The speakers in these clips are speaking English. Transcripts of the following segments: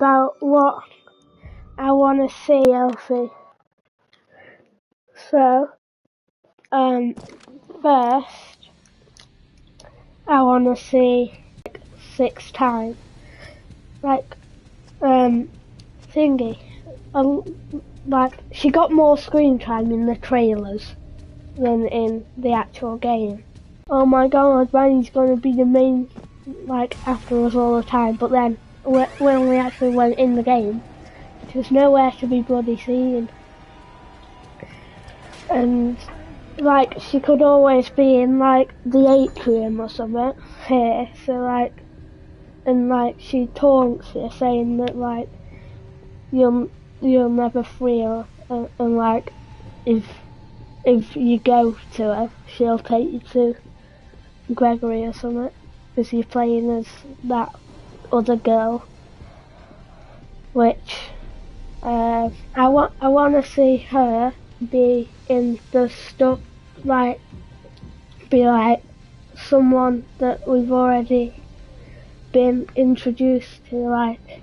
about what I want to see, Elsie. So, first, I want to see like 6 times. Like, thingy. Like, she got more screen time in the trailers than in the actual game. Oh my god, Vanny's gonna be the main, like, after us all the time, but then, when we actually went in the game, she was nowhere to be bloody seen. And, like, she could always be in, like, the atrium or something, here, so, like, and, like, she taunts you, saying that, like, you'll never free her, and like, if you go to her, she'll take you to Gregory or something, because you're playing as that other girl, which, I want to see her be in the stuff, like, be like someone that we've already been introduced to, like,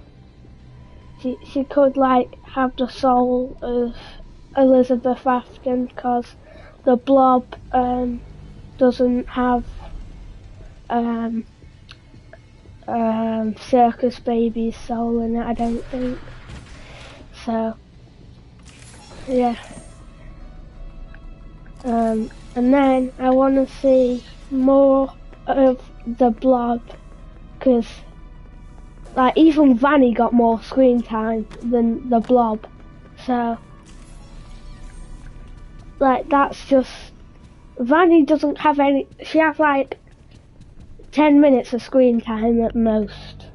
she could, like, have the soul of Elizabeth Afton, because the Blob doesn't have Circus Baby's soul in it, I don't think. So, yeah. And then I want to see more of the Blob, because, like, even Vanny got more screen time than the Blob, so, like, that's just, Vanny doesn't have any, she has like 10 minutes of screen time at most,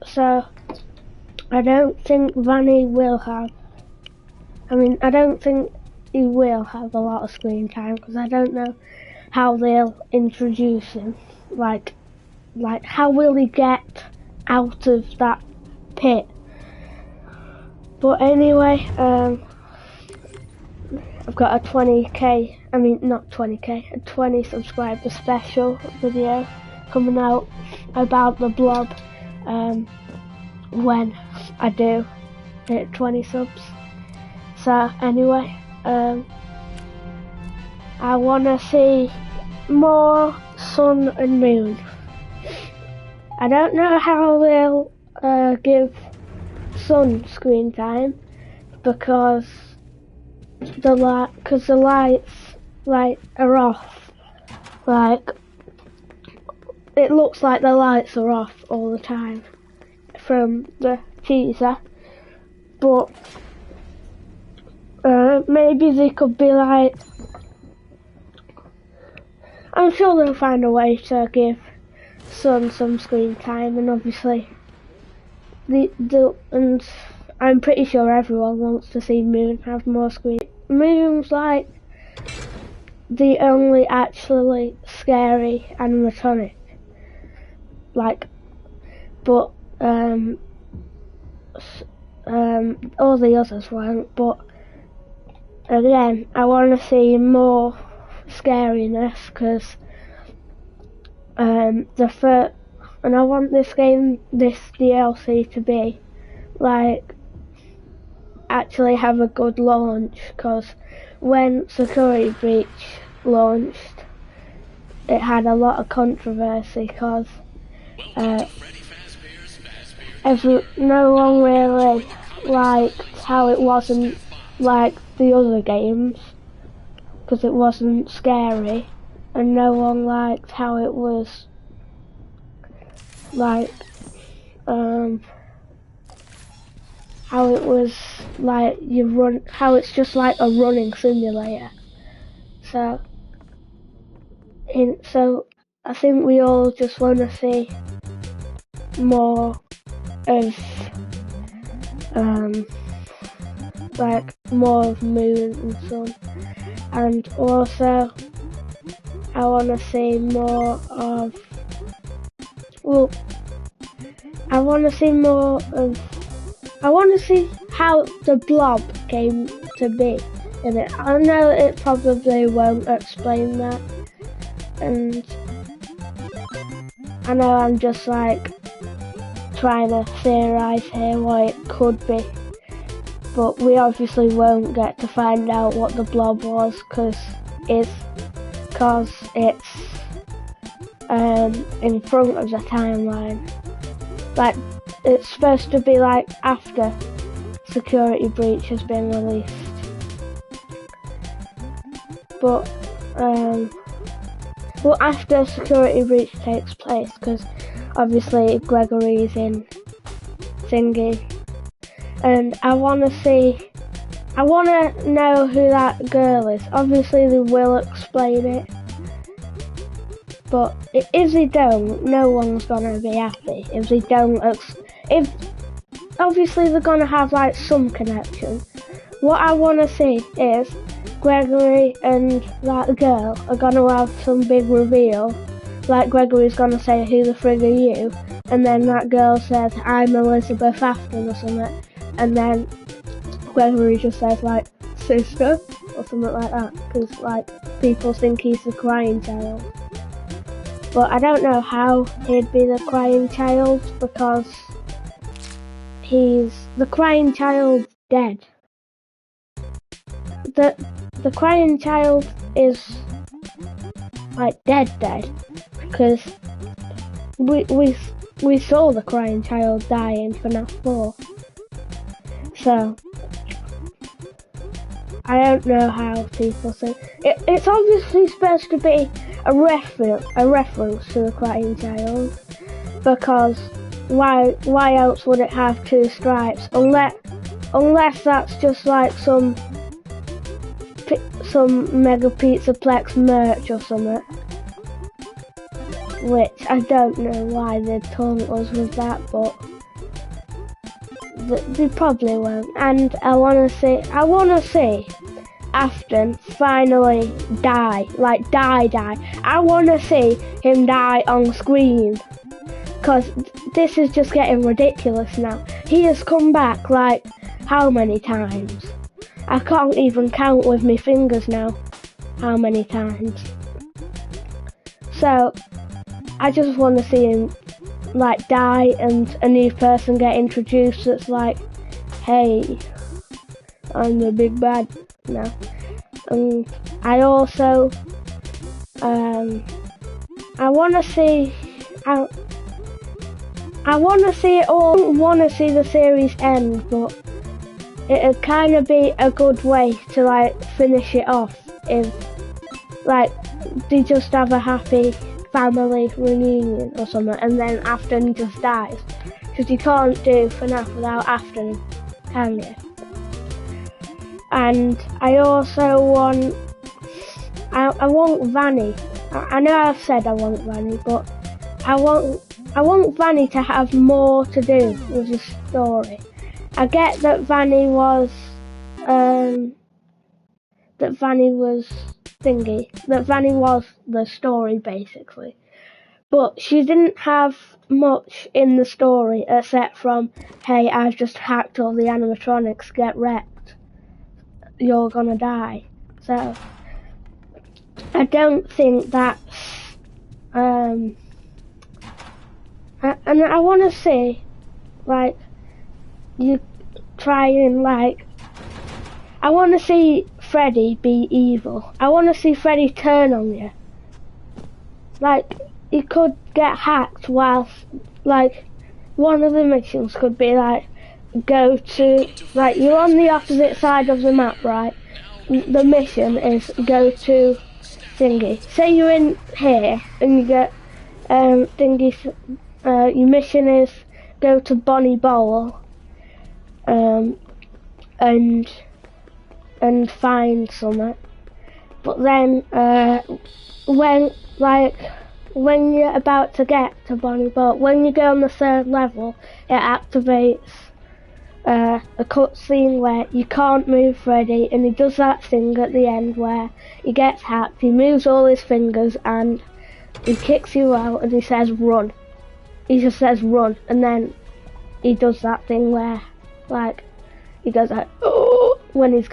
so I don't think Vanny will have, I don't think he will have a lot of screen time, because I don't know how they'll introduce him, like, how will he get out of that pit? But anyway, I've got a 20k, not 20k, a 20 subscriber special video coming out about the Blob, when I do hit 20 subs. So anyway, I wanna see more Sun and Moon. I don't know how they'll give Sun screen time, because the lights, like, are off. Like, it looks like the lights are off all the time from the teaser, but maybe they could be like, I'm sure they'll find a way to give Sun some screen time, and obviously and I'm pretty sure everyone wants to see Moon have more screen. Moon's like the only actually scary animatronic, like, but all the others won't, but again, I want to see more scariness, because and I want this DLC to be, like, actually have a good launch, because when Security Breach launched, it had a lot of controversy, because no one really liked how it wasn't like the other games, because it wasn't scary, and no one liked how it was like, how it was like how it's just like a running simulator. So I think we all just want to see more of like more of Moon and Sun, and also I want to see more of, I want to see how the Blob came to be in it. I know it probably won't explain that, and I know I'm just like trying to theorise here what it could be. But we obviously won't get to find out what the blob was because it's in front of the timeline. Like, it's supposed to be like after Security Breach has been released. But well, after Security Breach takes place, because obviously Gregory's in Thingy, and I want to know who that girl is. Obviously they will explain it, but if they don't, no one's gonna be happy. If they don't, if obviously they're gonna have like some connection. What I want to see is Gregory and that girl are gonna have some big reveal. Like Gregory's gonna say, "Who the frig are you?" And then that girl says, "I'm Elizabeth Afton," or something. And then Gregory just says like, "Sister," or something like that, because like people think he's the crying child. But I don't know how he'd be the crying child, because the crying child's dead. The crying child is like dead, because we saw the crying child die in FNAF 4. So I don't know how people say it's obviously supposed to be a reference to the crying child, because why else would it have two stripes, unless that's just like some Mega Pizzaplex merch or something, which I don't know why they taunt us with that, but they probably won't. And I wanna see Afton finally die, like die. I wanna see him die on screen, because this is just getting ridiculous now. He has come back like how many times? I can't even count with my fingers now how many times. So I just want to see him like die and a new person get introduced that's like, "Hey, I'm the big bad now." And I also I want to see it all. I want to see the series end, but it'd kind of be a good way to like finish it off if like they just have a happy family reunion or something, and then Afton just dies, because you can't do FNAF without Afton, can you? And I also want Vanny. I know I've said I want Vanny, but I want Vanny to have more to do with the story. I get that Vanny was the story basically, but she didn't have much in the story except from, "Hey, I've just hacked all the animatronics, get wrecked, you're gonna die." So I don't think that's and I want to see like you try and like, I want to see Freddy be evil. I want to see Freddy turn on you. Like, you could get hacked whilst, like, one of the missions could be like, go to, like, you're on the opposite side of the map, right? The mission is go to Thingy. Say you're in here and you get Thingy. Your mission is go to Bonnie Bowl. And find something. But then when you're about to get to Bonnie Boat, when you go on the 3rd level, it activates a cutscene where you can't move Freddy, and he does that thing at the end where he gets hacked, he moves all his fingers and he kicks you out and he says run. He just says run, and then he does that thing where like he goes like, oh, when he's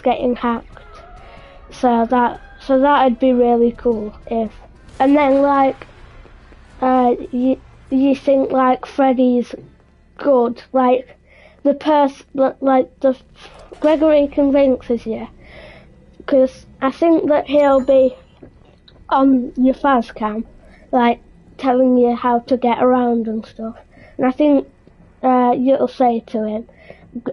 getting hacked. So that'd be really cool if, and then like you think like Freddy's good, like the Gregory convinces you, because I think that he'll be on your faz cam, like telling you how to get around and stuff. And I think you'll say to him,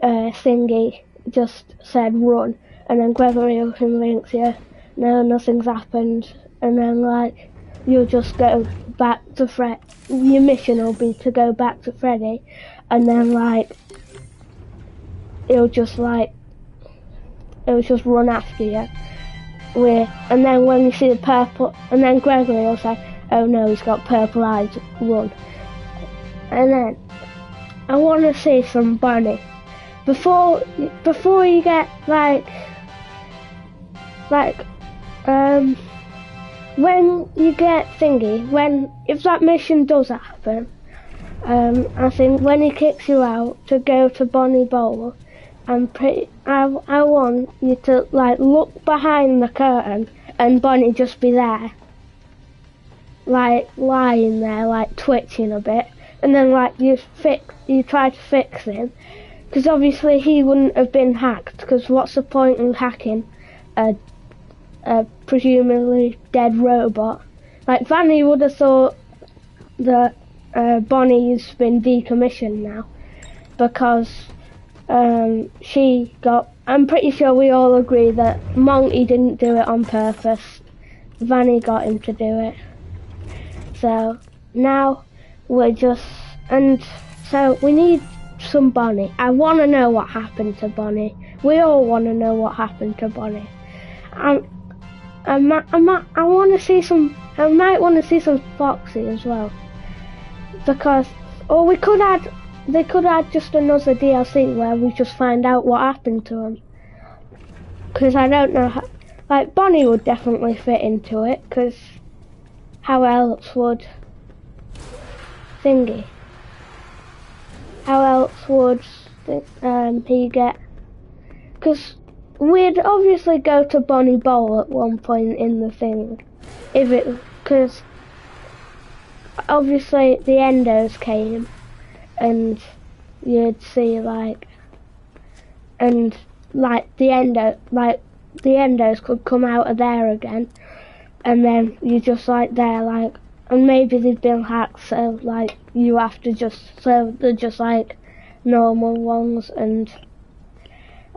Thingy just said run, and then Gregory will convince you, no, nothing's happened, and then like you'll just go back to Fred. Your mission will be to go back to Freddy, and then like it'll just run after you. And then when you see the purple, and then Gregory will say, oh no, he's got purple eyes, run. And then I want to see some Bonnie before you get when you get Thingy, if that mission does happen, I think when he kicks you out to go to Bonnie Bowl, I want you to like look behind the curtain and Bonnie just be there, like lying there, like twitching a bit, and then like you try to fix him, because obviously he wouldn't have been hacked, because what's the point in hacking a presumably dead robot? Like Vanny would have thought that Bonnie's been decommissioned now, because I'm pretty sure we all agree that Monty didn't do it on purpose. Vanny got him to do it. So now we need some Bonnie. I want to know what happened to Bonnie. We all want to know what happened to Bonnie. I might want to see some Foxy as well, because they could add just another DLC where we just find out what happened to him. Because I don't know how, like Bonnie would definitely fit into it, because how else would he get, because we'd obviously go to Bonnie Bowl at one point in the thing, because obviously the Endos came, and you'd see the Endos could come out of there again, and then you just there and maybe they've been hacked, so you have to so they're just normal ones, and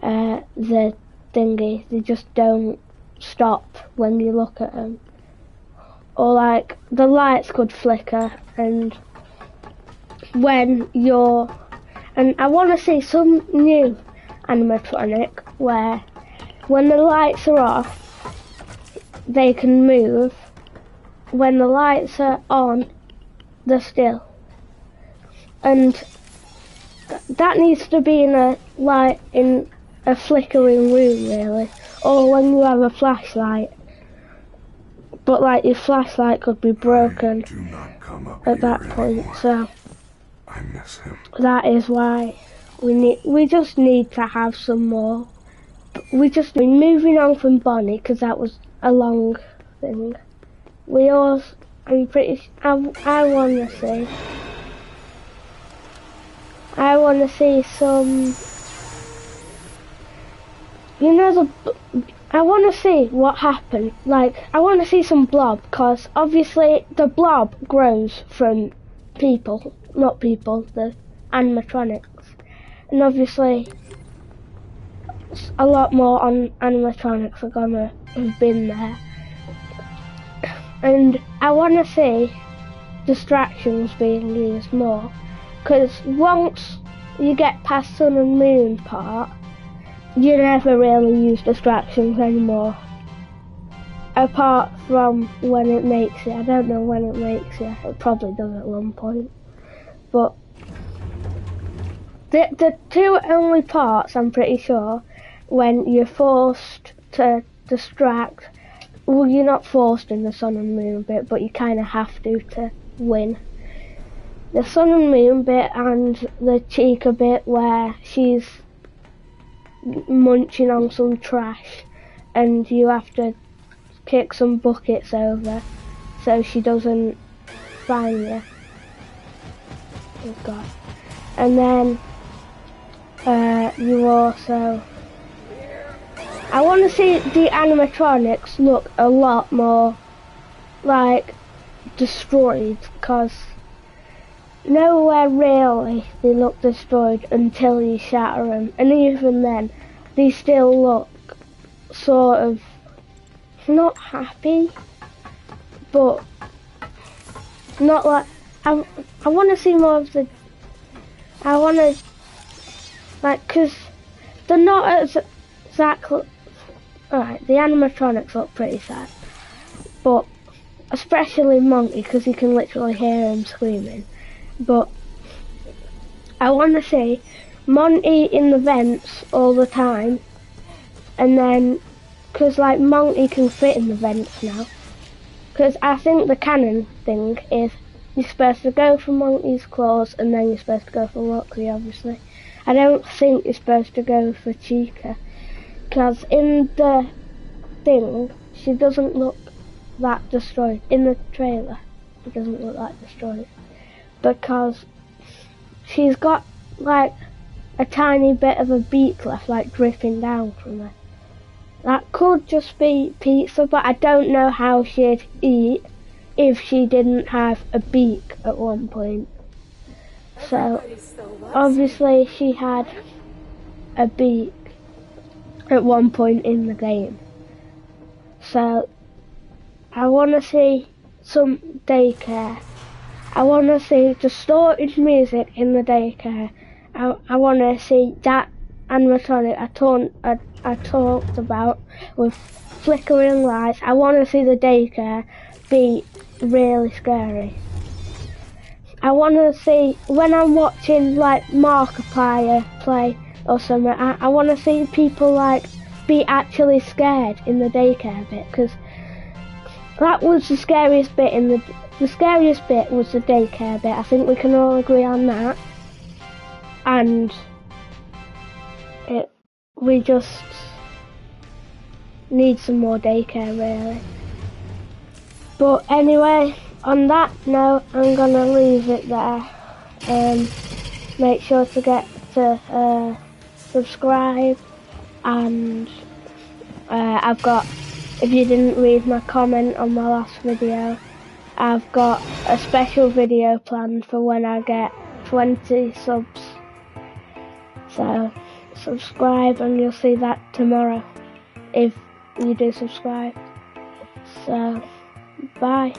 the thingy, they just don't stop when you look at them, or the lights could flicker, and I want to see some new animatronic where when the lights are off they can move, when the lights are on they're still, and that needs to be in a flickering room really, or when you have a flashlight, but your flashlight could be broken at that point, so I miss him. that is why we just need to have some more. We just been moving on from Bonnie, because that was a long thing. I want to see some, I want to see what happened. I want to see some blob, because obviously the blob grows from people, not people, the animatronics. And obviously a lot more animatronics are gonna have been there. And I want to see distractions being used more, because once you get past Sun and Moon part, you never really use distractions anymore. Apart from when it makes it. I don't know when it makes it. It probably does at one point. But the two only parts, I'm pretty sure, when you're forced to distract, well, you're not forced in the Sun and Moon bit, but you kind of have to win. The Sun and Moon bit and the Chica bit where she's munching on some trash and you have to kick some buckets over so she doesn't find you. Oh god. And then you also, I want to see the animatronics look a lot more like destroyed, because nowhere really they look destroyed until you shatter them, and even then they still look sort of not happy, but not like, I want to see more of the, I want to, like, because they're not as exactly, alright, the animatronics look pretty sad, but especially Monkey, because you can literally hear him screaming. But I want to see Monty in the vents all the time, and then, because like Monty can fit in the vents now, because I think the canon thing is you're supposed to go for Monty's claws and then you're supposed to go for Roxy, obviously. I don't think you're supposed to go for Chica, because in the thing she doesn't look that destroyed. In the trailer she doesn't look that destroyed, because she's got like a tiny bit of a beak left, like dripping down from her. That could just be pizza, but I don't know how she'd eat if she didn't have a beak at one point. So obviously she had a beak at one point in the game. So I want to see some daycare. I want to see distorted music in the daycare. I want to see that animatronic I talked about with flickering lights. I want to see the daycare be really scary. I want to see, when I'm watching like Markiplier play or something, I want to see people like be actually scared in the daycare bit, because that was the scariest bit the scariest bit was the daycare bit. I think we can all agree on that. And we just need some more daycare, really. But anyway, on that note, I'm gonna leave it there. Make sure to get to subscribe, and I've got, if you didn't read my comment on my last video, I've got a special video planned for when I get 20 subs. So subscribe and you'll see that tomorrow, if you do subscribe. So bye.